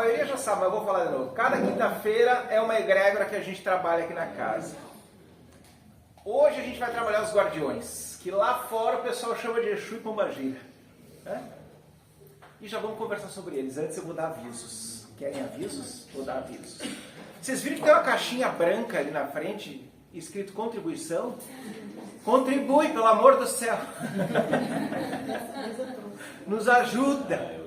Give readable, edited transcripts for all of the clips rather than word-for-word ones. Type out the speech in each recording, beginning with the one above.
maioria já sabe, mas eu vou falar de novo. Cada quinta-feira é uma egrégora que a gente trabalha aqui na casa. Hoje a gente vai trabalhar os guardiões, que lá fora o pessoal chama de Exu e Pombagira. Né? E já vamos conversar sobre eles. Antes eu vou dar avisos. Querem avisos? Vou dar avisos. Vocês viram que tem uma caixinha branca ali na frente, escrito contribuição? Contribui, pelo amor do céu. Nos ajuda.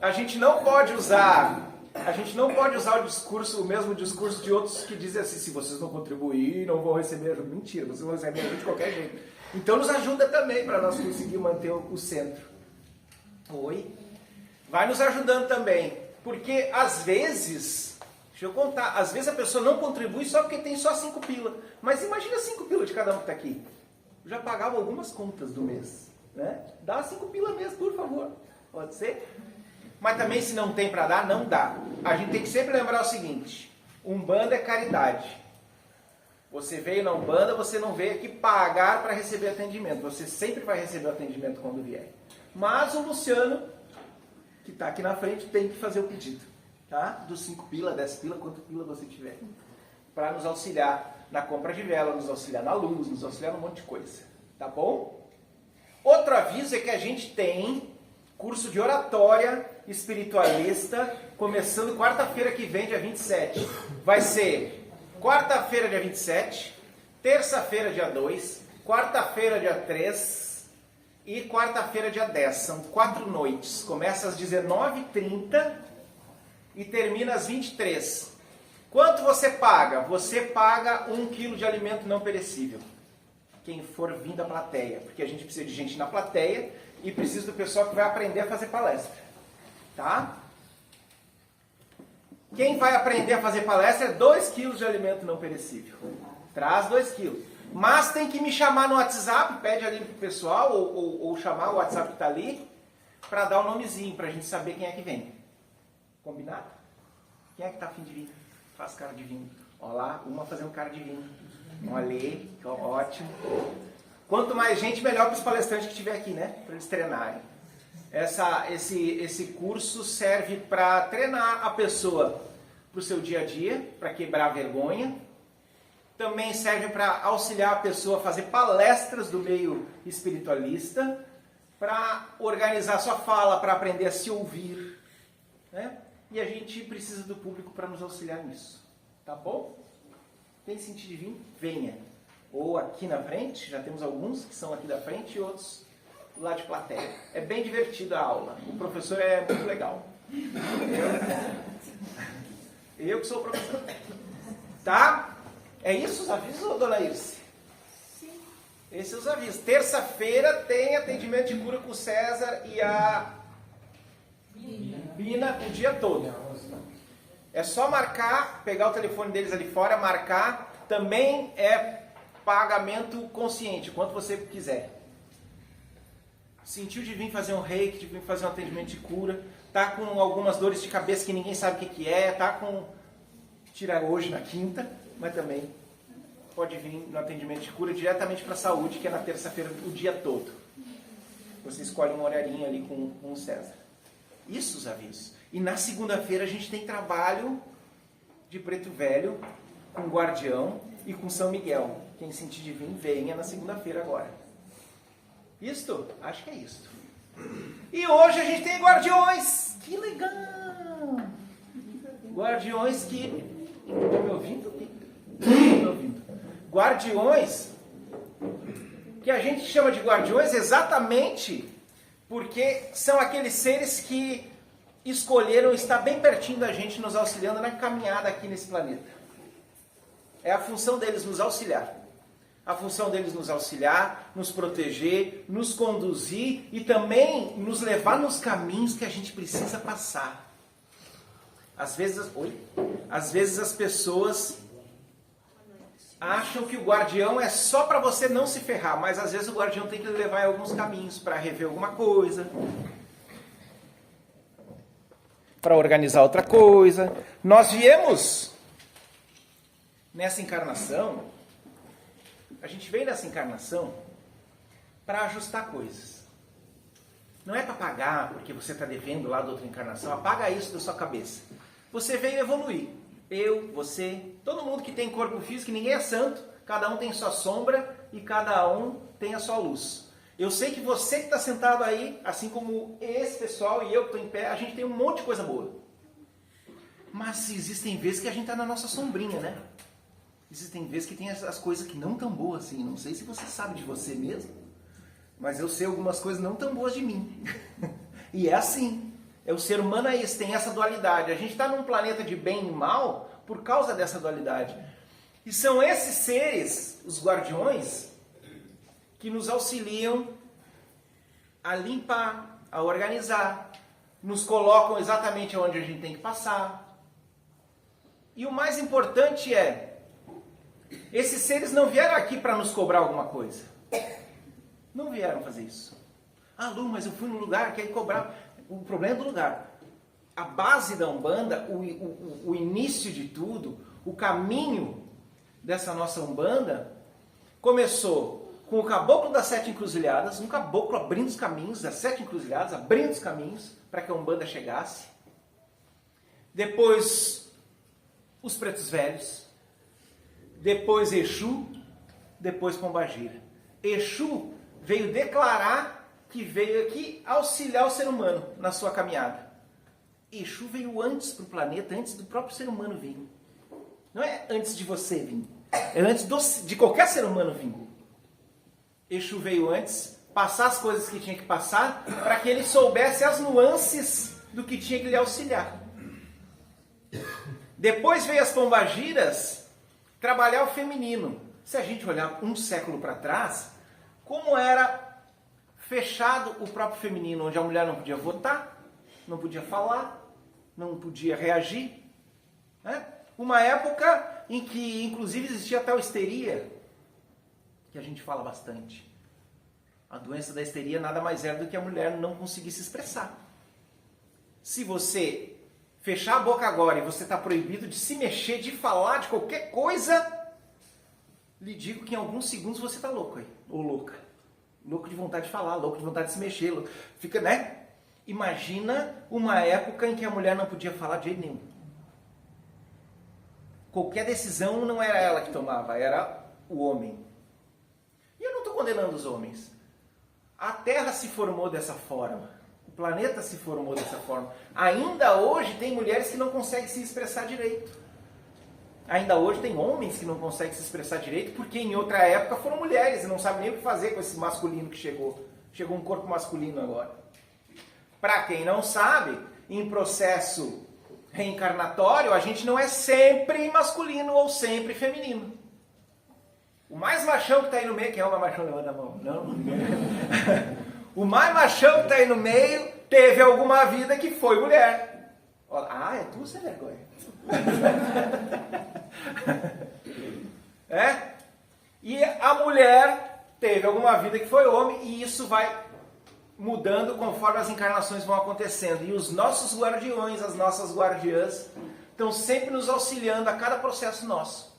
A gente não pode usar o discurso, o mesmo discurso de outros que dizem assim, se vocês não contribuírem, não vão receber ajuda. Mentira, vocês vão receber ajuda de qualquer jeito. Então nos ajuda também para nós conseguir manter o centro. Oi? Vai nos ajudando também. Porque às vezes, deixa eu contar, às vezes a pessoa não contribui só porque tem só 5 pila. Mas imagina 5 pila de cada um que está aqui. Eu já pagava algumas contas do mês. Né? Dá 5 pila mesmo, por favor. Pode ser? Mas também se não tem para dar, não dá. A gente tem que sempre lembrar o seguinte, Umbanda é caridade. Você veio na Umbanda, você não veio aqui pagar para receber atendimento. Você sempre vai receber o atendimento quando vier. Mas o Luciano, que está aqui na frente, tem que fazer o pedido. Tá? Dos 5 pila, 10 pila, quanto pila você tiver. Para nos auxiliar na compra de vela, nos auxiliar na luz, nos auxiliar num monte de coisa. Tá bom? Outro aviso é que a gente tem curso de oratória espiritualista, começando quarta-feira que vem, dia 27. Vai ser quarta-feira, dia 27, terça-feira, dia 2, quarta-feira, dia 3 e quarta-feira, dia 10. São 4 noites. Começa às 19h30 e termina às 23h. Quanto você paga? Você paga 1 quilo de alimento não perecível. Quem for vir da plateia, porque a gente precisa de gente na plateia e precisa do pessoal que vai aprender a fazer palestra. Tá? Quem vai aprender a fazer palestra é 2 quilos de alimento não perecível. Traz 2 quilos. Mas tem que me chamar no WhatsApp, pede ali pro pessoal, ou chamar o WhatsApp que está ali, para dar o nomezinho, para a gente saber quem é que vem. Combinado? Quem é que está a fim de vir? Faz cara de vinho. Olha lá, uma fazendo cara de vinho. Olha aí, ótimo. Quanto mais gente, melhor para os palestrantes que estiver aqui, né? Para eles treinarem. Esse curso serve para treinar a pessoa para o seu dia a dia, para quebrar a vergonha. Também serve para auxiliar a pessoa a fazer palestras do meio espiritualista, para organizar sua fala, para aprender a se ouvir. Né? E a gente precisa do público para nos auxiliar nisso. Tá bom? Tem sentido de vir? Venha. Ou aqui na frente, já temos alguns que são aqui da frente e outros lá de plateia. É bem divertida a aula. O professor é muito legal. Eu que sou o professor. Tá? É isso os avisos, dona Irce? Sim. Esses são os avisos. Terça-feira tem atendimento de cura com o César e a Bina o dia todo. É só marcar, pegar o telefone deles ali fora, marcar. Também é pagamento consciente, quanto você quiser. Sentiu de vir fazer um reiki, de vir fazer um atendimento de cura, tá com algumas dores de cabeça que ninguém sabe o que é, tá com... Tirar hoje na quinta, mas também pode vir no atendimento de cura diretamente para a saúde, que é na terça-feira o dia todo. Você escolhe um horarinho ali com o César. Isso os avisos. E na segunda-feira a gente tem trabalho de preto velho, com guardião e com São Miguel. Quem sentir de vir, venha na segunda-feira agora. Isto? Acho que é isto. E hoje a gente tem guardiões. Que legal! Guardiões que... Estão me ouvindo? Estão me ouvindo. Guardiões que a gente chama de guardiões exatamente porque são aqueles seres que escolheram estar bem pertinho da gente, nos auxiliando na caminhada aqui nesse planeta. É a função deles nos auxiliar. A função deles nos auxiliar, nos proteger, nos conduzir e também nos levar nos caminhos que a gente precisa passar. Às vezes as pessoas acham que o guardião é só para você não se ferrar, mas às vezes o guardião tem que levar em alguns caminhos para rever alguma coisa, para organizar outra coisa. Nós viemos nessa encarnação, a gente veio nessa encarnação para ajustar coisas. Não é para pagar porque você está devendo lá da outra encarnação, apaga isso da sua cabeça. Você veio evoluir. Eu, você, todo mundo que tem corpo físico, ninguém é santo, cada um tem sua sombra e cada um tem a sua luz. Eu sei que você que está sentado aí, assim como esse pessoal e eu que estou em pé, a gente tem um monte de coisa boa. Mas existem vezes que a gente está na nossa sombrinha, né? Existem vezes que tem as coisas que não tão boas assim. Não sei se você sabe de você mesmo, mas eu sei algumas coisas não tão boas de mim. E é assim. O ser humano é isso, tem essa dualidade. A gente está num planeta de bem e mal por causa dessa dualidade. E são esses seres, os guardiões, que nos auxiliam a limpar, a organizar, nos colocam exatamente onde a gente tem que passar. E o mais importante é, esses seres não vieram aqui para nos cobrar alguma coisa. Não vieram fazer isso. Ah, Lu, mas eu fui num lugar que aí cobrava. O problema é do lugar. A base da Umbanda, o início de tudo, o caminho dessa nossa Umbanda, começou com o caboclo das 7 encruzilhadas, um caboclo abrindo os caminhos das 7 encruzilhadas, abrindo os caminhos para que a Umbanda chegasse. Depois, os pretos velhos. Depois, Exu. Depois, Pombagira. Exu veio declarar que veio aqui auxiliar o ser humano na sua caminhada. Exu veio antes para o planeta, antes do próprio ser humano vir. Não é antes de você vir. É antes de qualquer ser humano vir. Exu veio antes, passar as coisas que tinha que passar, para que ele soubesse as nuances do que tinha que lhe auxiliar. Depois veio as pombagiras trabalhar o feminino. Se a gente olhar um século para trás, como era fechado o próprio feminino, onde a mulher não podia votar, não podia falar, não podia reagir. Né? Uma época em que, inclusive, existia a tal histeria, que a gente fala bastante. A doença da histeria nada mais era do que a mulher não conseguir se expressar. Se você fechar a boca agora e você está proibido de se mexer, de falar, de qualquer coisa, lhe digo que em alguns segundos você está louco aí, ou louca. Louco de vontade de falar, louco de vontade de se mexer. Fica, né? Imagina uma época em que a mulher não podia falar de jeito nenhum. Qualquer decisão não era ela que tomava, era o homem. E eu não estou condenando os homens. A Terra se formou dessa forma. O planeta se formou dessa forma. Ainda hoje tem mulheres que não conseguem se expressar direito. Ainda hoje tem homens que não conseguem se expressar direito porque em outra época foram mulheres e não sabem nem o que fazer com esse masculino que chegou. Chegou um corpo masculino agora. Para quem não sabe, em processo reencarnatório, a gente não é sempre masculino ou sempre feminino. O mais machão que está aí no meio, quem é o mais machão? Levanta a mão. Não. O mais machão que está aí no meio teve alguma vida que foi mulher. Ah, é tu, sem vergonha. E a mulher teve alguma vida que foi homem, e isso vai mudando conforme as encarnações vão acontecendo. E os nossos guardiões, as nossas guardiãs, estão sempre nos auxiliando a cada processo nosso.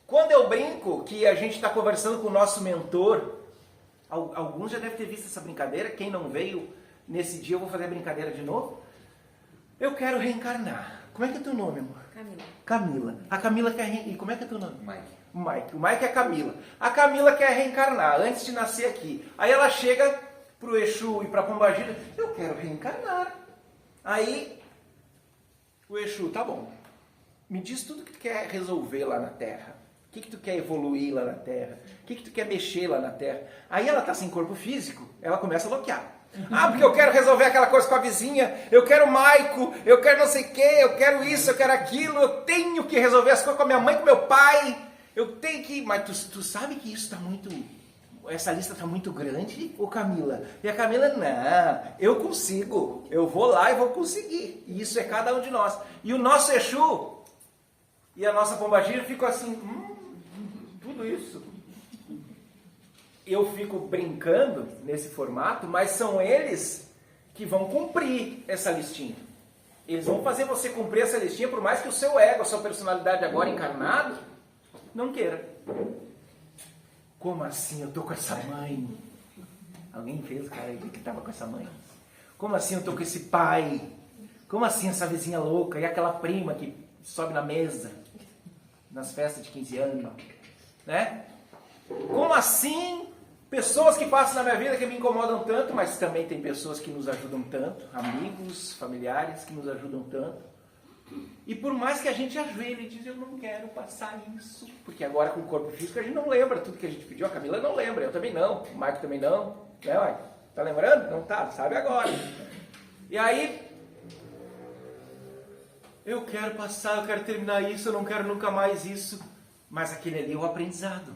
Quando eu brinco que a gente está conversando com o nosso mentor, alguns já devem ter visto essa brincadeira, quem não veio nesse dia eu vou fazer a brincadeira de novo. Eu quero reencarnar. Como é que é teu nome, amor? Camila. A Camila quer reencarnar. E como é que é teu nome? Mike. O Mike é a Camila. A Camila quer reencarnar antes de nascer aqui. Aí ela chega pro Exu e pra Pombagira. Eu quero reencarnar. Aí o Exu, tá bom. Me diz tudo que tu quer resolver lá na Terra. O que tu quer evoluir lá na Terra? O que tu quer mexer lá na Terra? Aí ela tá sem corpo físico, ela começa a bloquear. Ah, porque eu quero resolver aquela coisa com a vizinha, eu quero Maico, eu quero não sei o que, eu quero isso, eu quero aquilo, eu tenho que resolver as coisas com a minha mãe, com meu pai, eu tenho que... Mas tu sabe que isso está muito... Essa lista está muito grande, ô Camila? E a Camila, não, eu consigo, eu vou lá e vou conseguir. E isso é cada um de nós. E o nosso Exu e a nossa Pombagira ficam assim, tudo isso. Eu fico brincando nesse formato, mas são eles que vão cumprir essa listinha. Eles vão fazer você cumprir essa listinha, por mais que o seu ego, a sua personalidade agora encarnado, não queira. Como assim? Eu tô com essa mãe? Alguém fez, cara, aí que tava com essa mãe? Como assim eu tô com esse pai? Como assim essa vizinha louca? E aquela prima que sobe na mesa nas festas de 15 anos? Né? Como assim pessoas que passam na minha vida que me incomodam tanto, mas também tem pessoas que nos ajudam tanto, amigos, familiares que nos ajudam tanto. E por mais que a gente ajoelhe e diz, eu não quero passar isso, porque agora com o corpo físico a gente não lembra tudo que a gente pediu, a Camila não lembra, eu também não, o Marco também não, né, Marco? Tá lembrando? Não tá, sabe agora. E aí, eu quero passar, eu quero terminar isso, eu não quero nunca mais isso, mas aquele ali é o aprendizado.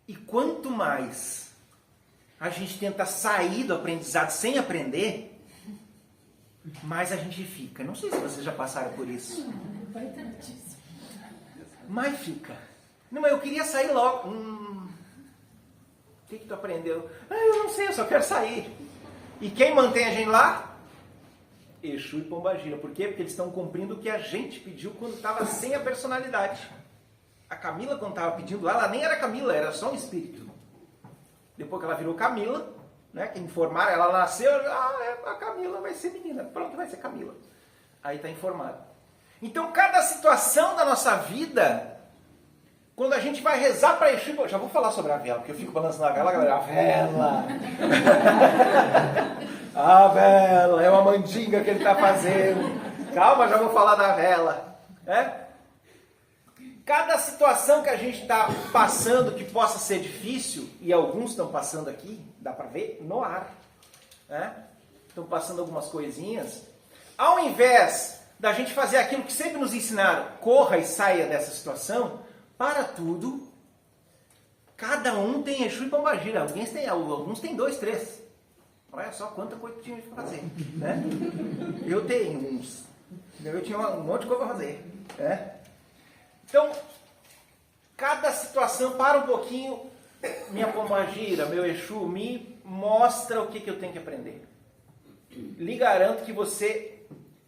E quanto mais a gente tenta sair do aprendizado sem aprender, mais a gente fica. Não sei se vocês já passaram por isso. Mas fica. Não, mas eu queria sair logo. O que tu aprendeu? Eu não sei, eu só quero sair. E quem mantém a gente lá? Exu e Pombagira. Por quê? Porque eles estão cumprindo o que a gente pediu quando estava sem a personalidade. A Camila, quando estava pedindo lá, ela nem era Camila, era só um espírito. Depois que ela virou Camila, né, que informaram, ela nasceu, a Camila vai ser menina, pronto, vai ser Camila. Aí está informado. Então, cada situação da nossa vida, quando a gente vai rezar para Exu, já vou falar sobre a vela, porque eu fico balançando a vela, galera, a vela. A vela, é uma mandinga que ele está fazendo. Calma, já vou falar da vela. Cada situação que a gente está passando que possa ser difícil, e alguns estão passando aqui, dá para ver, no ar. Estão passando algumas coisinhas. Ao invés da gente fazer aquilo que sempre nos ensinaram, corra e saia dessa situação, para tudo, cada um tem Exu e Pombagira. Alguns têm 2, 3. Olha só quanta coisa tinha que fazer. Né? Eu tenho uns. Eu tinha um monte de coisa para fazer. Então, cada situação, para um pouquinho, minha Pombagira, meu Exu, me mostra o que eu tenho que aprender. Lhe garanto que você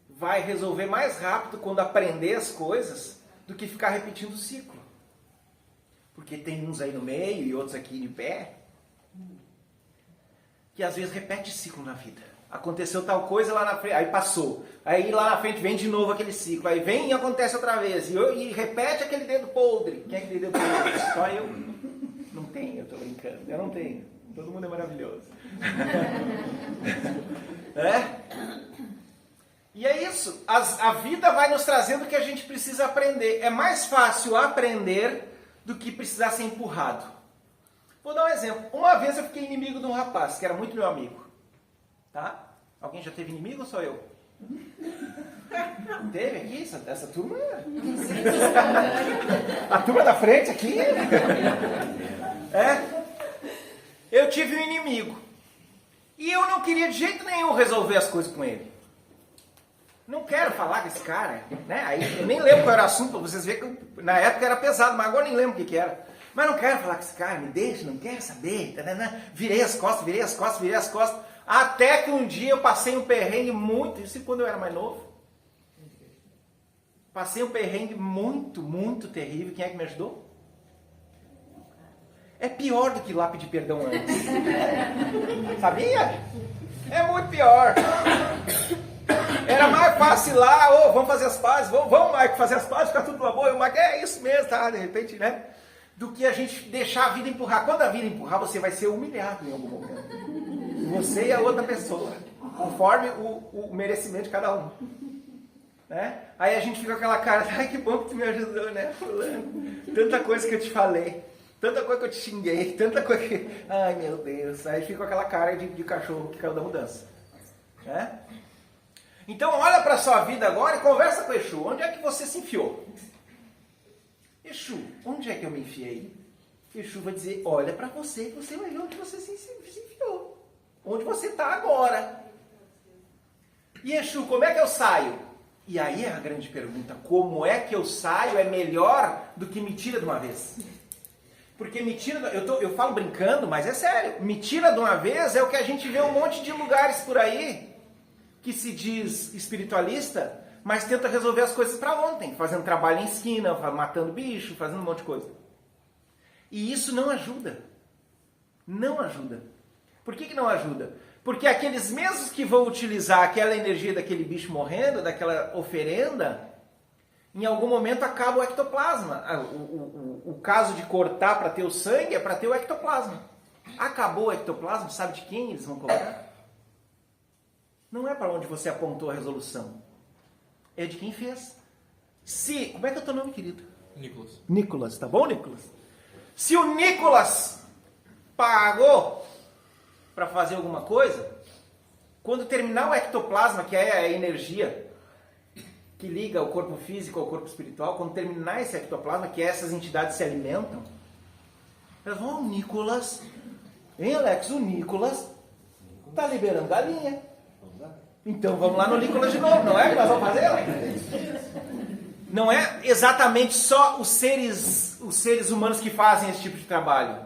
vai resolver mais rápido quando aprender as coisas do que ficar repetindo o ciclo. Porque tem uns aí no meio e outros aqui de pé que às vezes repete ciclo na vida. Aconteceu tal coisa lá na frente, aí passou. Aí lá na frente vem de novo aquele ciclo. Aí vem e acontece outra vez. E repete aquele dedo podre. Quem é que tem dedo podre? Só eu? Não tenho, eu tô brincando. Eu não tenho. Todo mundo é maravilhoso. E é isso. A vida vai nos trazendo o que a gente precisa aprender. É mais fácil aprender do que precisar ser empurrado. Vou dar um exemplo. Uma vez eu fiquei inimigo de um rapaz, que era muito meu amigo. Tá? Alguém já teve inimigo ou só eu? Teve aqui? Essa turma? A turma da frente aqui? Eu tive um inimigo. E eu não queria de jeito nenhum resolver as coisas com ele. Não quero falar com esse cara. Né? Aí, eu nem lembro qual era o assunto, pra vocês verem que na época era pesado, mas agora nem lembro o que era. Mas não quero falar com esse cara, me deixa, não quero saber. Virei as costas. Até que um dia eu passei um perrengue muito, isso quando eu era mais novo. Passei um perrengue muito, muito terrível. Quem é que me ajudou? É pior do que lá pedir perdão antes. Sabia? É muito pior. Era mais fácil lá, vamos fazer as pazes, vamos Marco, fazer as pazes, ficar tudo numa boa. O Marco, é isso mesmo, tá? De repente, né? Do que a gente deixar a vida empurrar. Quando a vida empurrar, você vai ser humilhado em algum momento. Você e a outra pessoa, conforme o merecimento de cada um. Né? Aí a gente fica com aquela cara, ai que bom que tu me ajudou, né, fulano? Tanta coisa que eu te falei, tanta coisa que eu te xinguei, tanta coisa que... Ai meu Deus, aí fica com aquela cara de cachorro que caiu da mudança. Né? Então olha para a sua vida agora e conversa com o Exu, onde é que você se enfiou? Exu, onde é que eu me enfiei? Exu vai dizer, olha para você, que você vai ver onde você se enfiou. Onde você está agora. E Exu, como é que eu saio? E aí é a grande pergunta, como é que eu saio é melhor do que me tira de uma vez? Porque me tira, eu falo brincando, mas é sério, me tira de uma vez é o que a gente vê um monte de lugares por aí, que se diz espiritualista, mas tenta resolver as coisas para ontem, fazendo trabalho em esquina, matando bicho, fazendo um monte de coisa. E isso não ajuda. Não ajuda. Por que não ajuda? Porque aqueles mesmos que vão utilizar aquela energia daquele bicho morrendo, daquela oferenda, em algum momento acaba o ectoplasma. O caso de cortar para ter o sangue é para ter o ectoplasma. Acabou o ectoplasma, sabe de quem eles vão colocar? Não é para onde você apontou a resolução. É de quem fez. Como é que é o teu nome, querido? Nicolas. Nicolas, tá bom, Nicolas? Se o Nicolas pagou para fazer alguma coisa, quando terminar o ectoplasma, que é a energia que liga o corpo físico ao corpo espiritual, quando terminar esse ectoplasma, que essas entidades se alimentam, elas vão, o Nicolas, hein, Alex? O Nicolas tá liberando galinha. Então vamos lá no Nicolas de novo, não é que nós vamos fazer? Não é exatamente só os seres humanos que fazem esse tipo de trabalho.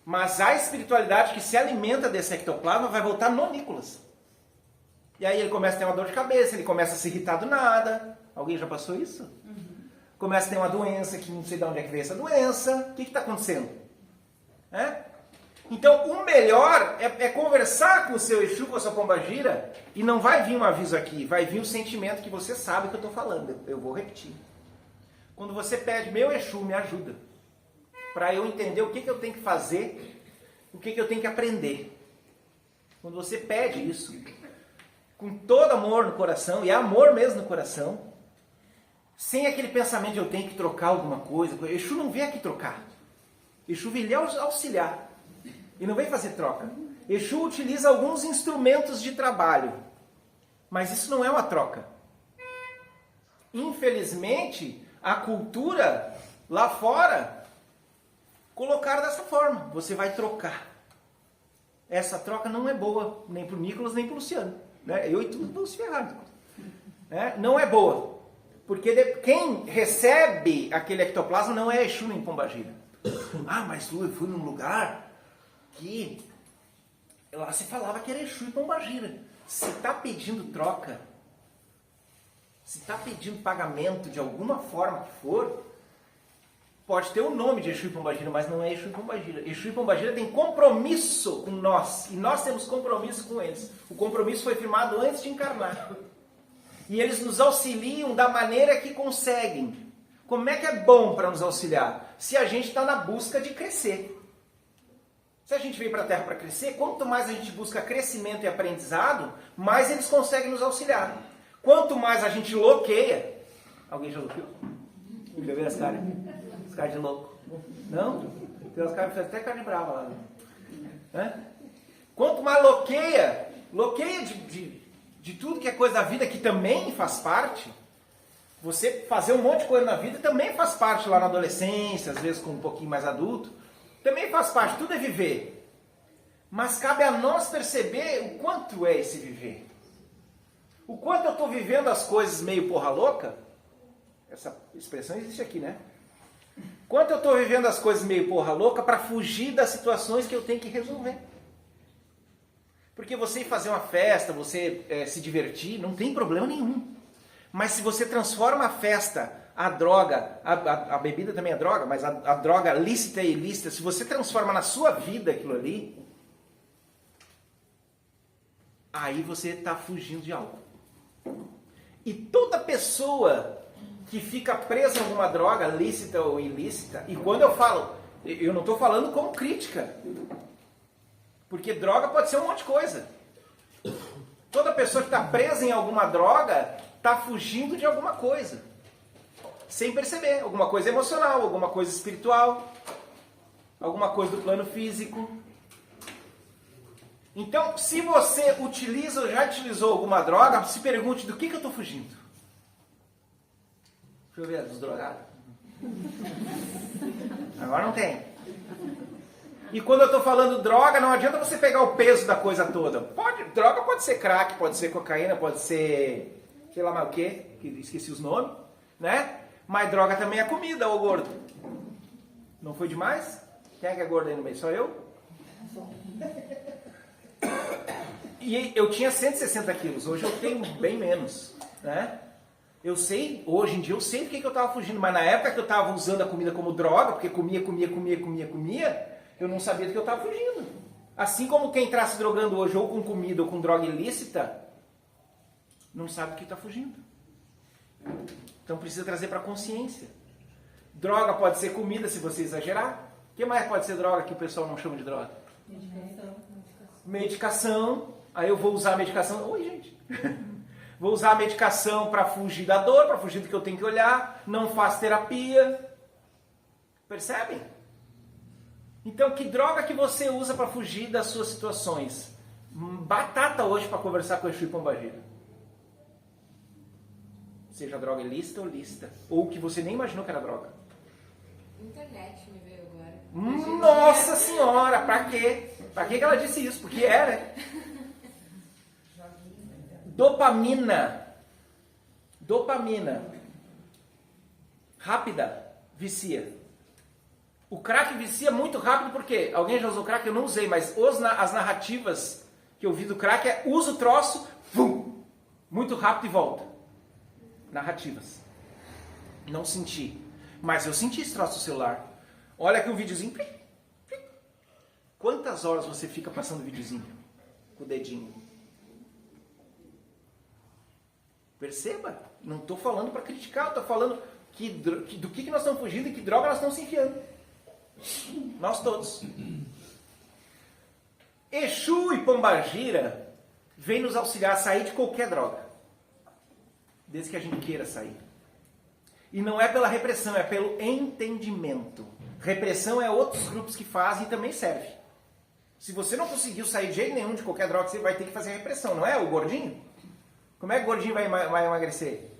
Mas a espiritualidade que se alimenta desse ectoplasma vai voltar no Nicolas. E aí ele começa a ter uma dor de cabeça, ele começa a se irritar do nada. Alguém já passou isso? Começa a ter uma doença que não sei de onde é que veio essa doença. O que está acontecendo? Então, o melhor é conversar com o seu Exu, com a sua pombagira, e não vai vir um aviso aqui, vai vir o sentimento que você sabe que eu estou falando. Eu vou repetir. Quando você pede, meu Exu, me ajuda, para eu entender o que eu tenho que fazer, o que eu tenho que aprender. Quando você pede isso, com todo amor no coração, e é amor mesmo no coração, sem aquele pensamento de eu tenho que trocar alguma coisa, Exu não vem aqui trocar. Exu vem lhe auxiliar. E não vem fazer troca. Exu utiliza alguns instrumentos de trabalho. Mas isso não é uma troca. Infelizmente, a cultura lá fora colocaram dessa forma. Você vai trocar. Essa troca não é boa, nem para o Nicolas, nem para o Luciano. Eu e tu vamos se ferrar. Não é boa. Porque quem recebe aquele ectoplasma não é Exu nem pombagira. Mas Lu, eu fui num lugar que lá se falava que era Exu e pombagira. Se está pedindo troca, se está pedindo pagamento de alguma forma que for, pode ter o nome de Exu e pombagira, mas não é Exu e pombagira. Exu e pombagira tem compromisso com nós, e nós temos compromisso com eles. O compromisso foi firmado antes de encarnar. E eles nos auxiliam da maneira que conseguem. Como é que é bom para nos auxiliar? Se a gente está na busca de crescer. Se a gente veio para a Terra para crescer, quanto mais a gente busca crescimento e aprendizado, mais eles conseguem nos auxiliar. Quanto mais a gente loqueia... Alguém já loqueou? Já viu as caras? As caras de louco. Não? Tem umas caras que fazem até carne brava lá. Quanto mais loqueia de tudo que é coisa da vida, que também faz parte... Você fazer um monte de coisa na vida também faz parte lá na adolescência, às vezes com um pouquinho mais adulto. Também faz parte, tudo é viver. Mas cabe a nós perceber o quanto é esse viver. O quanto eu estou vivendo as coisas meio porra louca. Essa expressão existe aqui, né? Quanto eu estou vivendo as coisas meio porra louca para fugir das situações que eu tenho que resolver. Porque você ir fazer uma festa, você se divertir, não tem problema nenhum. Mas se você transforma a festa, a droga, a bebida também é droga, mas a droga lícita e ilícita, se você transforma na sua vida aquilo ali, aí você está fugindo de algo. E toda pessoa que fica presa em alguma droga, lícita ou ilícita, e quando eu falo, eu não estou falando como crítica, porque droga pode ser um monte de coisa. Toda pessoa que está presa em alguma droga está fugindo de alguma coisa. Sem perceber. Alguma coisa emocional, alguma coisa espiritual, alguma coisa do plano físico. Então, se você utiliza ou já utilizou alguma droga, se pergunte do que eu estou fugindo. Deixa eu ver, dos drogados. Agora não tem. E quando eu estou falando droga, não adianta você pegar o peso da coisa toda. Droga pode ser crack, pode ser cocaína, pode ser... sei lá mais o que esqueci os nomes, né? Mas droga também é comida, ô gordo. Não foi demais? Quem é que é gordo aí no meio? Só eu? E eu tinha 160 quilos, hoje eu tenho bem menos, né? Eu sei, hoje em dia eu sei do que eu estava fugindo, mas na época que eu estava usando a comida como droga, porque comia, eu não sabia do que eu estava fugindo. Assim como quem está se drogando hoje ou com comida ou com droga ilícita, não sabe o que está fugindo. Então precisa trazer para a consciência. Droga pode ser comida se você exagerar. O que mais pode ser droga que o pessoal não chama de droga? Medicação. Aí eu vou usar a medicação. Oi, gente. Vou usar a medicação para fugir da dor, para fugir do que eu tenho que olhar. Não faço terapia. Percebem? Então, que droga que você usa para fugir das suas situações? Batata hoje para conversar com o Exu e Pombagira. Seja droga ilícita ou lícita. Ou que você nem imaginou que era droga. Internet me veio agora. Nossa senhora, pra quê? Pra que ela disse isso? Porque era. Dopamina. Dopamina. Rápida. Vicia. O crack vicia muito rápido porque... Alguém já usou crack? Eu não usei, mas as narrativas que eu vi do crack é usa o troço, vum, muito rápido e volta. Narrativas. Não senti. Mas eu senti esse troço do celular. Olha aqui um videozinho. Quantas horas você fica passando videozinho? Com o dedinho. Perceba? Não estou falando para criticar. Estou falando do que nós estamos fugindo e que droga nós estamos se enfiando. Nós todos. Exu e Pombagira vem nos auxiliar a sair de qualquer droga. Desde que a gente queira sair. E não é pela repressão, é pelo entendimento. Repressão é outros grupos que fazem e também serve. Se você não conseguiu sair de jeito nenhum de qualquer droga, você vai ter que fazer repressão, não é? O gordinho? Como é que o gordinho vai emagrecer?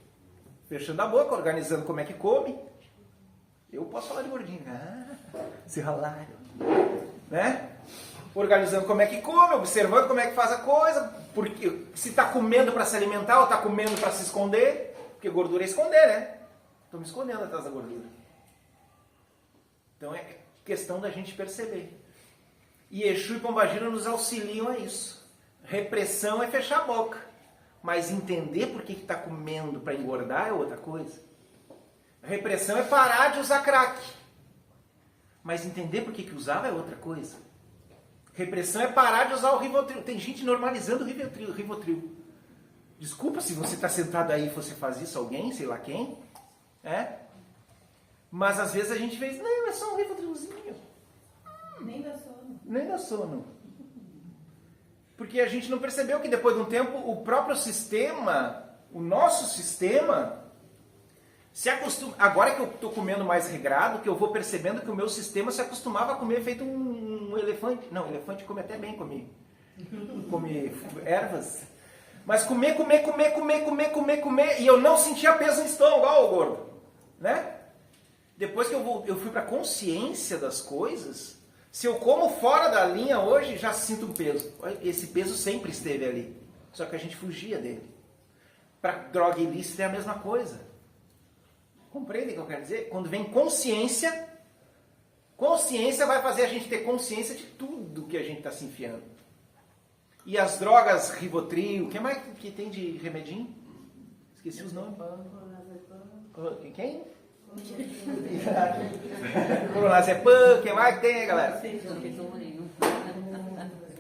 Fechando a boca, organizando como é que come. Eu posso falar de gordinho. Se ralaram. Né? Organizando como é que come, observando como é que faz a coisa. Porque se está comendo para se alimentar ou está comendo para se esconder. Porque gordura é esconder, né? Estou me escondendo atrás da gordura. Então é questão da gente perceber. E Exu e Pombagira nos auxiliam a isso. Repressão é fechar a boca. Mas entender por que está comendo para engordar é outra coisa. Repressão é parar de usar crack. Mas entender por que usava é outra coisa. Repressão é parar de usar o Rivotril. Tem gente normalizando o Rivotril. Desculpa se você está sentado aí e você faz isso a alguém, sei lá quem. Mas às vezes a gente vê, não, é só um Rivotrilzinho. Nem dá sono. Nem dá sono. Porque a gente não percebeu que depois de um tempo o próprio sistema, o nosso sistema, se acostuma. Agora que eu estou comendo mais regrado, que eu vou percebendo que o meu sistema se acostumava a comer feito um elefante. Não, elefante come até bem comer. Come ervas. Mas comer, e eu não sentia peso no estômago, igual o gordo. Né? Depois que eu fui para a consciência das coisas, se eu como fora da linha hoje, já sinto um peso. Esse peso sempre esteve ali. Só que a gente fugia dele. Para droga ilícita é a mesma coisa. Compreendem o que eu quero dizer? Quando vem consciência, consciência vai fazer a gente ter consciência de tudo que a gente está se enfiando. E as drogas Rivotril, o que mais que tem de remedinho? Esqueci os nomes. Quem? Clonazepam, o que mais que tem, galera?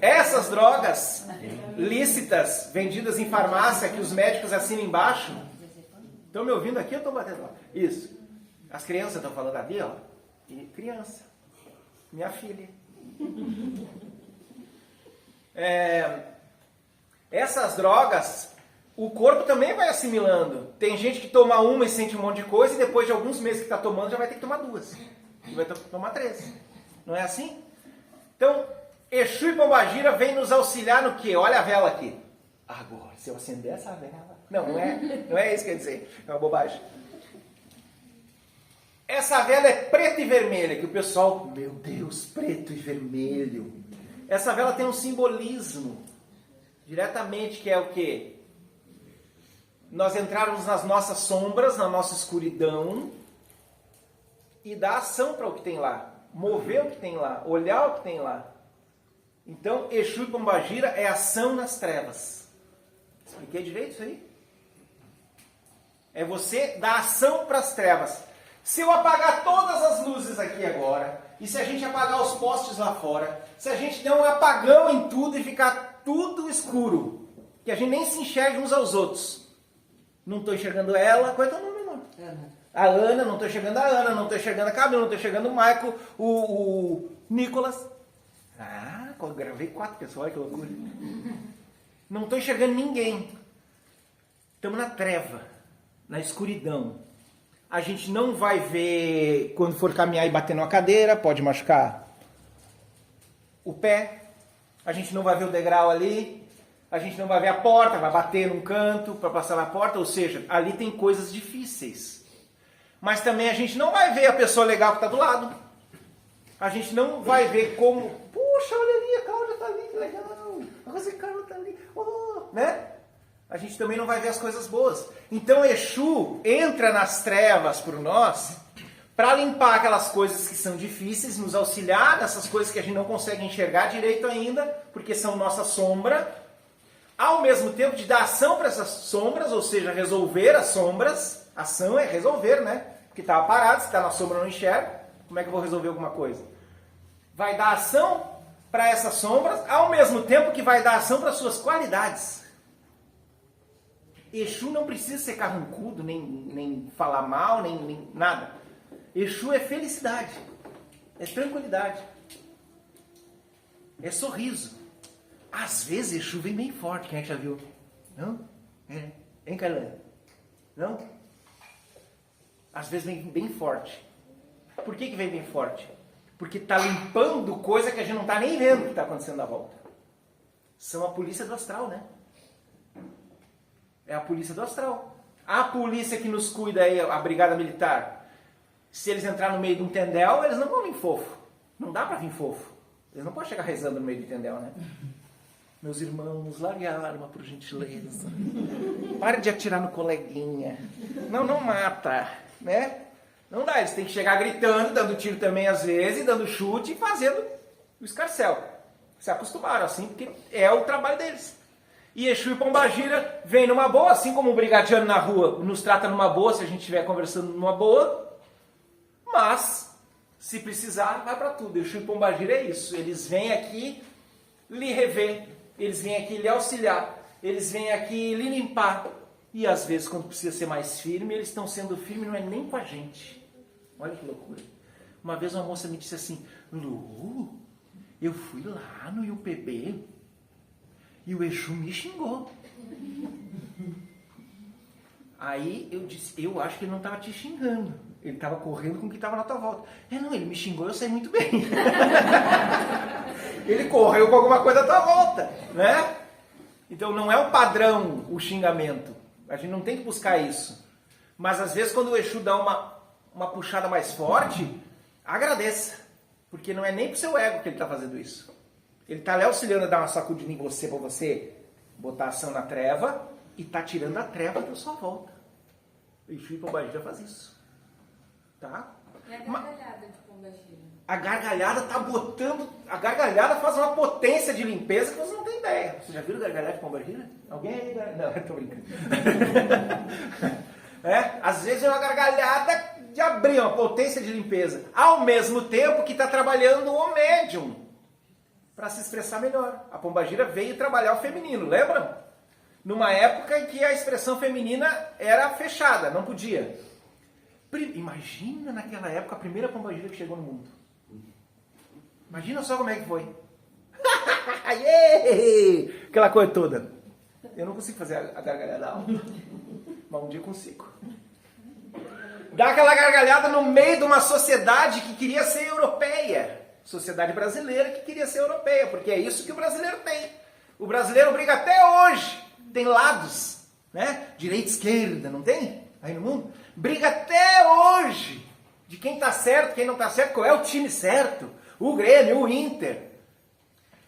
Essas drogas lícitas, vendidas em farmácia, que os médicos assinam embaixo. Estão me ouvindo aqui ou estão batendo lá? Isso. As crianças estão falando ali, ó. E criança. Minha filha. Essas drogas, o corpo também vai assimilando. Tem gente que toma uma e sente um monte de coisa e depois de alguns meses que está tomando já vai ter que tomar 2. E vai ter que tomar 3. Não é assim? Então, Exu e Pombagira vem nos auxiliar no quê? Olha a vela aqui. Agora, se eu acender essa vela... Não é isso que quer dizer. É uma bobagem. Essa vela é preta e vermelha, que o pessoal... Meu Deus, preto e vermelho. Essa vela tem um simbolismo. Diretamente, que é o quê? Nós entrarmos nas nossas sombras, na nossa escuridão, e dar ação para o que tem lá. Mover o que tem lá. Olhar o que tem lá. Então, Exu e Pombagira é ação nas trevas. Expliquei direito isso aí? É você dar ação para as trevas. Se eu apagar todas as luzes aqui aqui agora, e se a gente apagar os postes lá fora, se a gente der um apagão em tudo e ficar tudo escuro, que a gente nem se enxerga uns aos outros. Não estou enxergando ela, qual é teu nome, irmão? Ana. A Ana, não estou enxergando a Ana, não estou enxergando a Camila, não estou enxergando o Michael, o Nicolas. Ah, eu gravei 4 pessoas, olha que loucura. Não estou enxergando ninguém. Estamos na treva, na escuridão. A gente não vai ver quando for caminhar e bater numa cadeira, pode machucar o pé. A gente não vai ver o degrau ali. A gente não vai ver a porta, vai bater num canto para passar na porta. Ou seja, ali tem coisas difíceis. Mas também a gente não vai ver a pessoa legal que está do lado. A gente não vai ver como... Puxa, olha ali, a Cláudia está ali, que legal. A Rosicano está ali. Oh, né? A gente também não vai ver as coisas boas. Então Exu entra nas trevas por nós para limpar aquelas coisas que são difíceis, nos auxiliar nessas coisas que a gente não consegue enxergar direito ainda, porque são nossa sombra, ao mesmo tempo de dar ação para essas sombras, ou seja, resolver as sombras. Ação é resolver, né? Porque estava parado, se está na sombra eu não enxergo, como é que eu vou resolver alguma coisa? Vai dar ação para essas sombras, ao mesmo tempo que vai dar ação para suas qualidades. Exu não precisa ser carrancudo, nem falar mal, nem nada. Exu é felicidade, é tranquilidade, é sorriso. Às vezes Exu vem bem forte, quem é que já viu? Não? É. Hein, Carlã? Não? Às vezes vem bem forte. Por que vem bem forte? Porque está limpando coisa que a gente não está nem vendo que está acontecendo à volta. São a polícia do astral, né? É a polícia do astral. A polícia que nos cuida aí, a brigada militar. Se eles entrarem no meio de um tendel, eles não vão vir fofo. Não dá para vir fofo. Eles não podem chegar rezando no meio do tendel, né? Meus irmãos, largue a arma, por gentileza. Pare de atirar no coleguinha. Não mata, né? Não dá, eles têm que chegar gritando, dando tiro também às vezes, dando chute e fazendo o escarcéu. Se acostumaram assim, porque é o trabalho deles. E Exu e Pombagira vem numa boa, assim como o brigadiano na rua nos trata numa boa, se a gente estiver conversando numa boa. Mas, se precisar, vai para tudo. Exu e Pombagira é isso. Eles vêm aqui lhe rever, eles vêm aqui lhe auxiliar, eles vêm aqui lhe limpar. E às vezes, quando precisa ser mais firme, eles estão sendo firmes, não é nem com a gente. Olha que loucura. Uma vez uma moça me disse assim, Lu, eu fui lá no IUPB e o Exu me xingou. Aí eu disse, eu acho que ele não estava te xingando. Ele estava correndo com o que estava na tua volta. Não, ele me xingou, eu sei muito bem. Ele correu com alguma coisa à tua volta, né? Então não é o padrão o xingamento. A gente não tem que buscar isso. Mas às vezes quando o Exu dá uma puxada mais forte, agradeça. Porque não é nem pro seu ego que ele está fazendo isso. Ele está lhe auxiliando a dar uma sacudida em você, para você botar ação na treva, e está tirando a treva da sua volta. O Exu e Pombagira faz isso. Tá? E a gargalhada de Pombagira? A gargalhada tá botando... A gargalhada faz uma potência de limpeza que você não tem ideia. Você já viu gargalhada de Pombagira? Alguém aí? Não, eu tô brincando. Às vezes é uma gargalhada de abrir, uma potência de limpeza. Ao mesmo tempo que está trabalhando o médium para se expressar melhor. A Pombagira veio trabalhar o feminino, lembram? Numa época em que a expressão feminina era fechada, não podia. Imagina naquela época a primeira Pombagira que chegou no mundo. Imagina só como é que foi. Aquela coisa toda. Eu não consigo fazer a gargalhada, mas um dia eu consigo. Dá aquela gargalhada no meio de uma sociedade que queria ser europeia. Sociedade brasileira que queria ser europeia, porque é isso que o brasileiro tem. O brasileiro briga até hoje. Tem lados, né? Direita e esquerda, não tem? Aí no mundo. Briga até hoje de quem está certo, quem não está certo, qual é o time certo. O Grêmio, o Inter.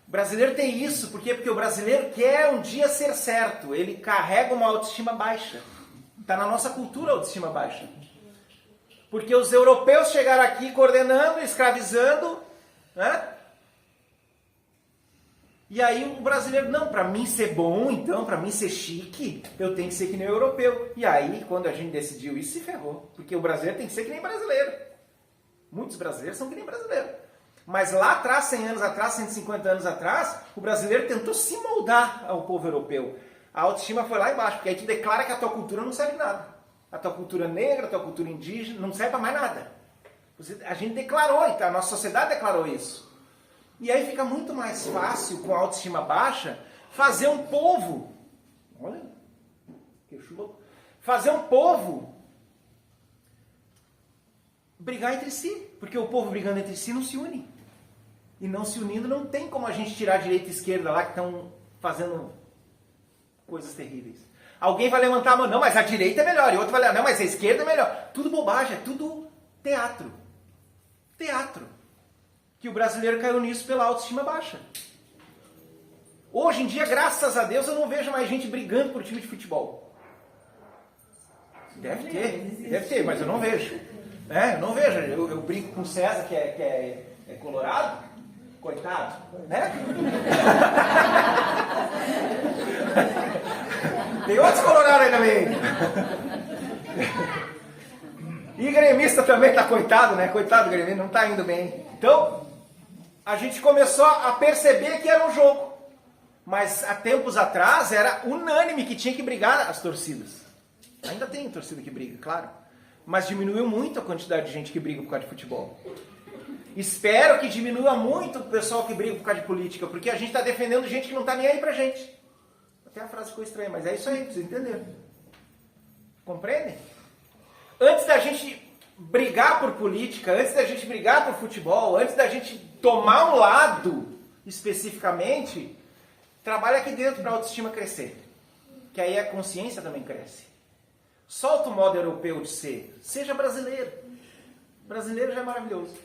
O brasileiro tem isso, por quê? Porque o brasileiro quer um dia ser certo. Ele carrega uma autoestima baixa. Está na nossa cultura a autoestima baixa. Porque os europeus chegaram aqui coordenando, escravizando, né? E aí o brasileiro, não, para mim ser bom, então, para mim ser chique, eu tenho que ser que nem o europeu. E aí, quando a gente decidiu isso, se ferrou. Porque o brasileiro tem que ser que nem brasileiro. Muitos brasileiros são que nem brasileiro. Mas lá atrás, 100 anos atrás, 150 anos atrás, o brasileiro tentou se moldar ao povo europeu. A autoestima foi lá embaixo, porque aí tu declara que a tua cultura não serve nada. A tua cultura negra, a tua cultura indígena, não serve para mais nada. A gente declarou, então, a nossa sociedade declarou isso. E aí fica muito mais fácil, com a autoestima baixa, fazer um povo, olha, que louco, fazer um povo brigar entre si, porque o povo brigando entre si não se une. E não se unindo não tem como a gente tirar a direita e a esquerda lá que estão fazendo coisas terríveis. Alguém vai levantar a mão, não, mas a direita é melhor, e outro vai levantar, não, mas a esquerda é melhor. Tudo bobagem, é tudo teatro. Teatro. Que o brasileiro caiu nisso pela autoestima baixa. Hoje em dia, graças a Deus, eu não vejo mais gente brigando por time de futebol. Deve ter, mas eu não vejo. Eu não vejo. Eu brinco com o César, que é colorado. Coitado, né? Tem outros colorados aí também. E gremista também tá coitado, né? Coitado do gremista, não tá indo bem. Então, a gente começou a perceber que era um jogo. Mas há tempos atrás era unânime que tinha que brigar as torcidas. Ainda tem torcida que briga, claro. Mas diminuiu muito a quantidade de gente que briga por causa de futebol. Espero que diminua muito o pessoal que briga por causa de política, porque a gente está defendendo gente que não está nem aí pra gente. Até a frase ficou estranha, mas é isso aí, vocês entenderam. Compreendem? Antes da gente brigar por política, antes da gente brigar por futebol, antes da gente tomar um lado especificamente, trabalha aqui dentro para a autoestima crescer. Que aí a consciência também cresce. Solta o modo europeu de ser. Seja brasileiro. Brasileiro já é maravilhoso.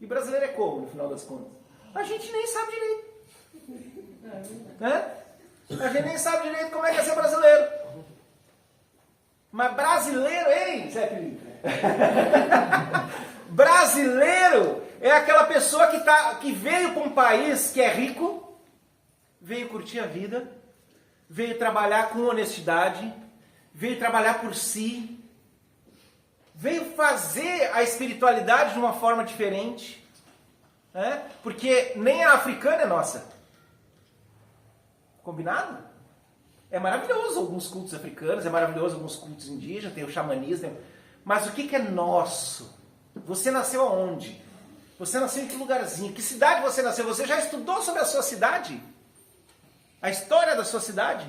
E brasileiro é como, no final das contas? A gente nem sabe direito. A gente nem sabe direito como é que é ser brasileiro. Mas brasileiro, hein, Zé Felipe? Brasileiro é aquela pessoa que veio para um país que é rico, veio curtir a vida, veio trabalhar com honestidade, veio trabalhar por si, veio fazer a espiritualidade de uma forma diferente, né? Porque nem a africana é nossa. Combinado? É maravilhoso alguns cultos africanos, é maravilhoso alguns cultos indígenas, tem o xamanismo, mas o que é nosso? Você nasceu aonde? Você nasceu em que lugarzinho? Que cidade você nasceu? Você já estudou sobre a sua cidade? A história da sua cidade?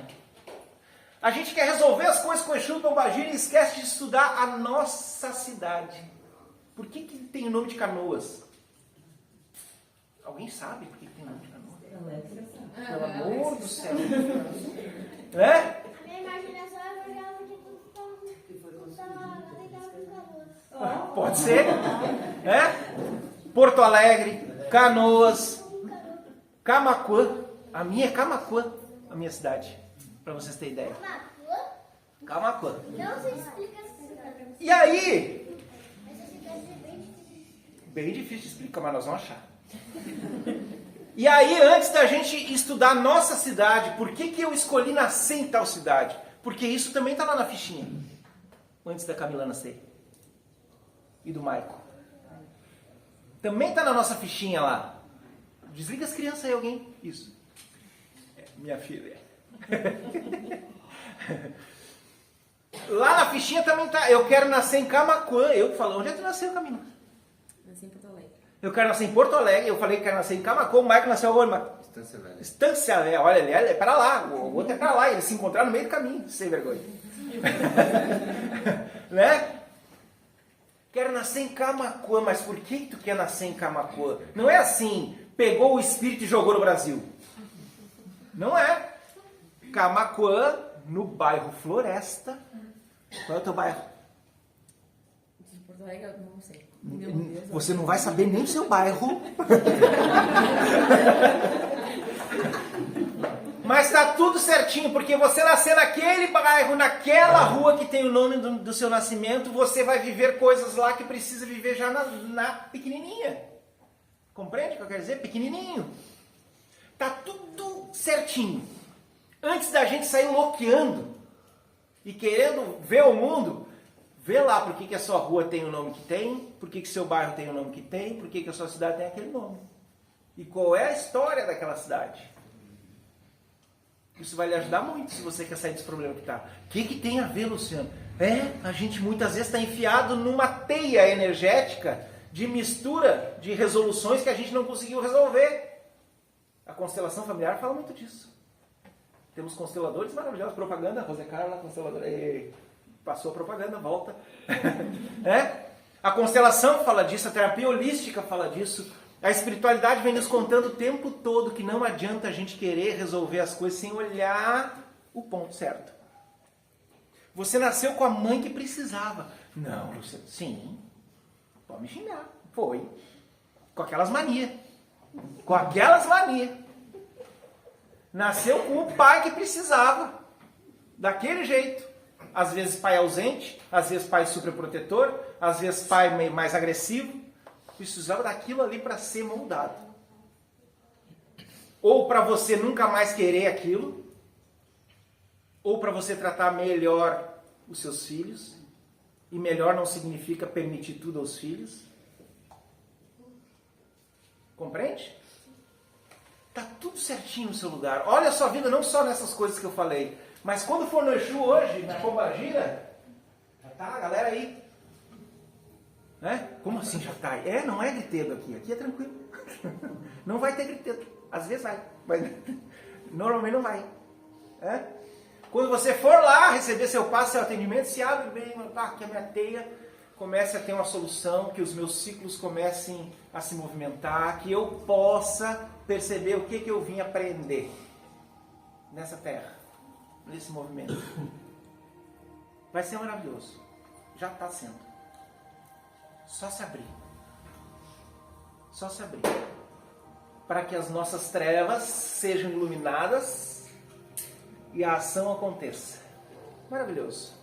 A gente quer resolver as coisas com Exu, Pombagira e esquece de estudar a nossa cidade. Por que tem o nome de Canoas? Alguém sabe por que tem o nome de Canoas? Pelo amor do céu. Né? A minha imaginação é porque ela podia Pode ser. Porto Alegre, Canoas, Camaquã. A minha é Camaquã, a minha cidade. Para vocês terem ideia. Camaquã. Não se explica assim. E aí? Essa cidade é bem difícil. Bem difícil de explicar, mas nós vamos achar. E aí, antes da gente estudar a nossa cidade, por que eu escolhi nascer em tal cidade? Porque isso também está lá na fichinha. Antes da Camila nascer. E do Maico. Também está na nossa fichinha lá. Desliga as crianças aí, alguém. Isso. Minha filha. Lá na fichinha também tá. Eu quero nascer em Camaquã. Eu falo, onde é que tu nasceu, Camila? Nasci em Porto Alegre. Eu quero nascer em Porto Alegre. Eu falei que quero nascer em Camaquã. O Maico nasceu onde? Estância Velha. Estância Velha. Olha, ele é para lá. O outro é para lá. Eles se encontraram no meio do caminho. Sem vergonha. Né? Quero nascer em Camaquã. Mas por que tu quer nascer em Camaquã? Não é assim. Pegou o espírito e jogou no Brasil. Não é. Camaquã, no bairro Floresta. Qual é o teu bairro? De Porto Alegre, eu não sei. Você não vai saber nem o seu bairro. Mas tá tudo certinho, porque você nascer naquele bairro, naquela rua que tem o nome do seu nascimento, você vai viver coisas lá que precisa viver já na pequenininha. Compreende o que eu quero dizer? Pequenininho. Tá tudo certinho. Antes da gente sair loqueando e querendo ver o mundo, Vê lá por que a sua rua tem o nome que tem, por que seu bairro tem o nome que tem, por que a sua cidade tem aquele nome. E qual é a história daquela cidade. Isso vai lhe ajudar muito se você quer sair desse problema que está. O que tem a ver, Luciano? A gente muitas vezes está enfiado numa teia energética de mistura de resoluções que a gente não conseguiu resolver. A constelação familiar fala muito disso. Temos consteladores maravilhosos, propaganda, Rosé Carla, consteladora, passou a propaganda, volta. A constelação fala disso, a terapia holística fala disso, a espiritualidade vem nos contando o tempo todo que não adianta a gente querer resolver as coisas sem olhar o ponto certo. Você nasceu com a mãe que precisava. Não, Luciano, sim, pode me xingar, foi. Com aquelas manias. Nasceu com o pai que precisava. Daquele jeito. Às vezes pai ausente, às vezes pai superprotetor, às vezes pai mais agressivo. Precisava daquilo ali para ser moldado. Ou para você nunca mais querer aquilo, ou para você tratar melhor os seus filhos. E melhor não significa permitir tudo aos filhos. Compreende? Tá tudo certinho no seu lugar. Olha a sua vida não só nessas coisas que eu falei, mas quando for no Exu hoje, na Pombagira, já tá a galera aí. Como assim já tá aí? Não é griteiro aqui. Aqui é tranquilo. Não vai ter griteiro. Às vezes vai, mas normalmente não vai. Quando você for lá receber seu passe, seu atendimento, se abre bem, que a minha teia comece a ter uma solução, que os meus ciclos comecem a se movimentar, que eu possa perceber o que eu vim aprender nessa terra, nesse movimento. Vai ser maravilhoso. Já está sendo. Só se abrir. Só se abrir. Para que as nossas trevas sejam iluminadas e a ação aconteça. Maravilhoso.